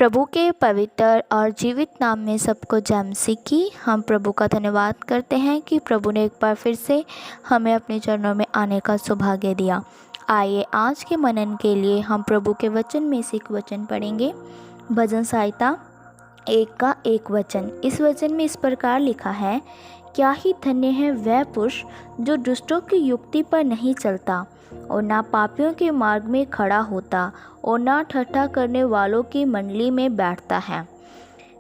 प्रभु के पवित्र और जीवित नाम में सबको जय मसीह की। हम प्रभु का धन्यवाद करते हैं कि प्रभु ने एक बार फिर से हमें अपने चरणों में आने का सौभाग्य दिया। आइए आज के मनन के लिए हम प्रभु के वचन में से एक वचन पढ़ेंगे। भजन संहिता 1 का 1 वचन। इस वचन में इस प्रकार लिखा है, क्या ही धन्य है वह पुरुष जो दुष्टों की युक्ति पर नहीं चलता और ना पापियों के मार्ग में खड़ा होता और ना ठट्ठा करने वालों की मंडली में बैठता है।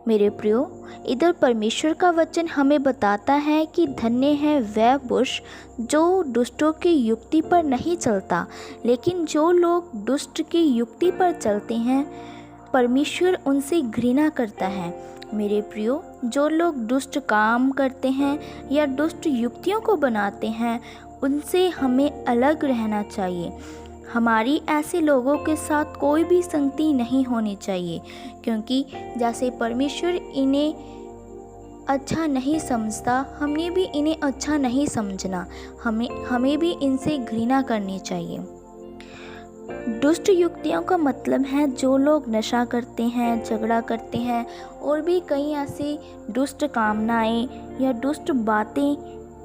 मेरे प्रियो, इधर परमेश्वर का वचन हमें बताता है कि धन्य है वह पुरुष जो दुष्टों की युक्ति पर नहीं चलता, लेकिन जो लोग दुष्ट की युक्ति पर चलते हैं परमेश्वर उनसे घृणा करता है। मेरे प्रियो, जो लोग दुष्ट काम करते हैं या दुष्ट युक्तियों को बनाते हैं उनसे हमें अलग रहना चाहिए। हमारी ऐसे लोगों के साथ कोई भी संगति नहीं होनी चाहिए, क्योंकि जैसे परमेश्वर इन्हें अच्छा नहीं समझता, हमने भी इन्हें अच्छा नहीं समझना। हमें भी इनसे घृणा करनी चाहिए। दुष्ट युक्तियों का मतलब है जो लोग नशा करते हैं, झगड़ा करते हैं और भी कई ऐसी दुष्ट कामनाएं या दुष्ट बातें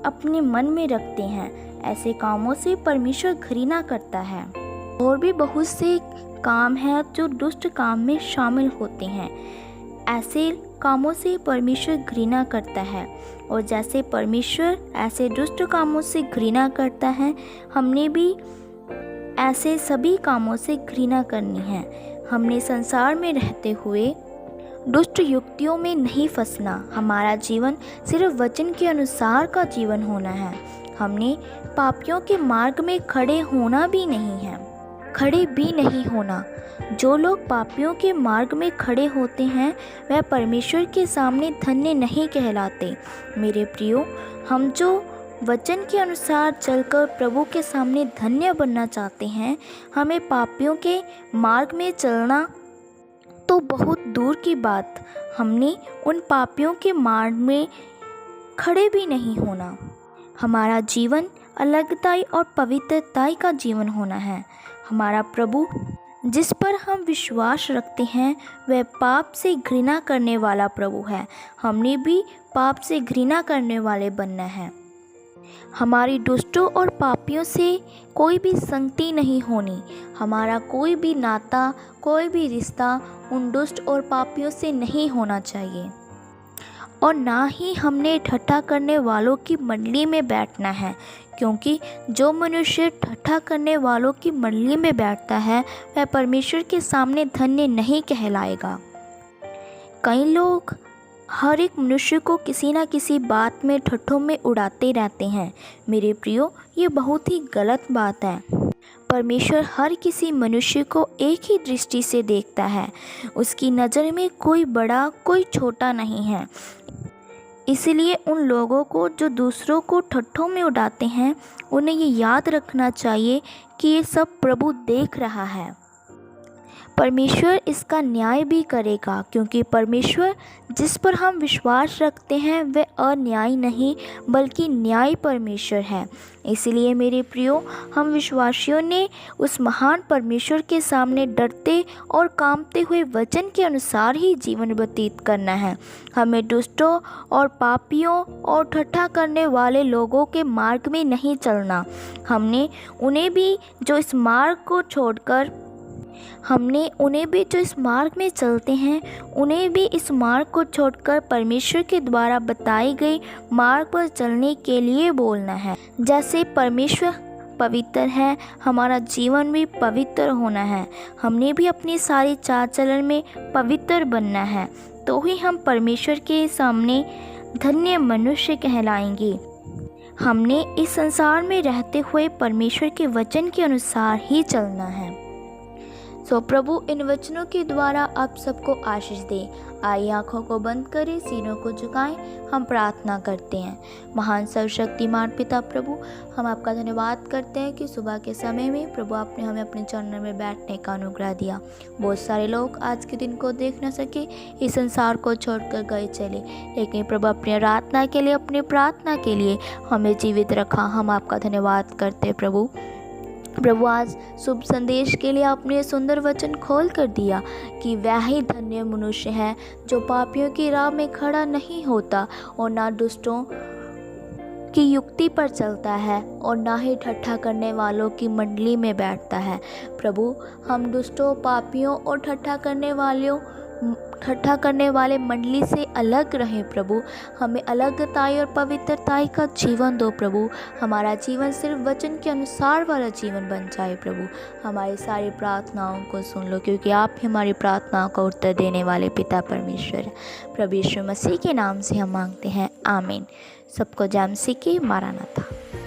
अपने मन में रखते हैं। ऐसे कामों से परमेश्वर घृणा करता है। और भी बहुत से काम हैं जो दुष्ट काम में शामिल होते हैं। ऐसे कामों से परमेश्वर घृणा करता है, और जैसे परमेश्वर ऐसे दुष्ट कामों से घृणा करता है, हमने भी ऐसे सभी कामों से घृणा करनी है। हमने संसार में रहते हुए दुष्ट युक्तियों में नहीं फंसना। हमारा जीवन सिर्फ वचन के अनुसार का जीवन होना है। हमने पापियों के मार्ग में खड़े भी नहीं होना। जो लोग पापियों के मार्ग में खड़े होते हैं वह परमेश्वर के सामने धन्य नहीं कहलाते। मेरे प्रियो, हम जो वचन के अनुसार चलकर प्रभु के सामने धन्य बनना चाहते हैं, हमें पापियों के मार्ग में चलना तो बहुत दूर की बात, हमने उन पापियों के मार्ग में खड़े भी नहीं होना। हमारा जीवन अलगताई और पवित्रताई का जीवन होना है। हमारा प्रभु जिस पर हम विश्वास रखते हैं वह पाप से घृणा करने वाला प्रभु है। हमने भी पाप से घृणा करने वाले बनना है। हमारी दुष्टों और पापियों से कोई भी संगति नहीं होनी। हमारा कोई भी नाता, कोई भी रिश्ता उन दुष्ट और पापियों से नहीं होना चाहिए, और ना ही हमने ठट्ठा करने वालों की मंडली में बैठना है, क्योंकि जो मनुष्य ठट्ठा करने वालों की मंडली में बैठता है वह परमेश्वर के सामने धन्य नहीं कहलाएगा। कई लोग हर एक मनुष्य को किसी न किसी बात में ठट्ठों में उड़ाते रहते हैं। मेरे प्रियो, ये बहुत ही गलत बात है। परमेश्वर हर किसी मनुष्य को एक ही दृष्टि से देखता है। उसकी नज़र में कोई बड़ा कोई छोटा नहीं है। इसलिए उन लोगों को जो दूसरों को ठट्ठों में उड़ाते हैं उन्हें ये याद रखना चाहिए कि ये सब प्रभु देख रहा है। परमेश्वर इसका न्याय भी करेगा, क्योंकि परमेश्वर जिस पर हम विश्वास रखते हैं वह अन्यायी नहीं बल्कि न्याय परमेश्वर है। इसलिए मेरे प्रियो, हम विश्वासियों ने उस महान परमेश्वर के सामने डरते और कांपते हुए वचन के अनुसार ही जीवन व्यतीत करना है। हमें दुष्टों और पापियों और ठट्ठा करने वाले लोगों के मार्ग में नहीं चलना। हमने उन्हें भी जो इस मार्ग में चलते हैं उन्हें भी इस मार्ग को छोड़कर परमेश्वर के द्वारा बताई गई मार्ग पर चलने के लिए बोलना है। जैसे परमेश्वर पवित्र है, हमारा जीवन भी पवित्र होना है। हमने भी अपनी सारी चाल चलन में पवित्र बनना है, तो ही हम परमेश्वर के सामने धन्य मनुष्य कहलाएंगे। हमने इस संसार में रहते हुए परमेश्वर के वचन के अनुसार ही चलना है। प्रभु इन वचनों के द्वारा आप सबको आशीष दे। आइए आँखों को बंद करें, सीनों को झुकाएं, हम प्रार्थना करते हैं। महान सर्वशक्तिमान पिता प्रभु, हम आपका धन्यवाद करते हैं कि सुबह के समय में प्रभु आपने हमें अपने चरणों में बैठने का अनुग्रह दिया। बहुत सारे लोग आज के दिन को देख न सके, इस संसार को छोड़कर गए चले, लेकिन प्रभु अपनी आराधना के लिए, अपनी प्रार्थना के लिए हमें जीवित रखा। हम आपका धन्यवाद करते प्रभु। प्रभु आज शुभ संदेश के लिए आपने सुंदर वचन खोल कर दिया कि वह ही धन्य मनुष्य है जो पापियों की राह में खड़ा नहीं होता और ना दुष्टों की युक्ति पर चलता है और ना ही ठट्ठा करने वालों की मंडली में बैठता है। प्रभु हम दुष्टों, पापियों और ठट्ठा करने वाले मंडली से अलग रहें। प्रभु हमें अलगताई और पवित्रताई का जीवन दो। प्रभु हमारा जीवन सिर्फ वचन के अनुसार वाला जीवन बन जाए। प्रभु हमारी सारी प्रार्थनाओं को सुन लो, क्योंकि आप ही हमारी प्रार्थनाओं का उत्तर देने वाले पिता परमेश्वर है। प्रभु यीशु मसीह के नाम से हम मांगते हैं, आमीन। सबको जय मसीह की। मारानाथा।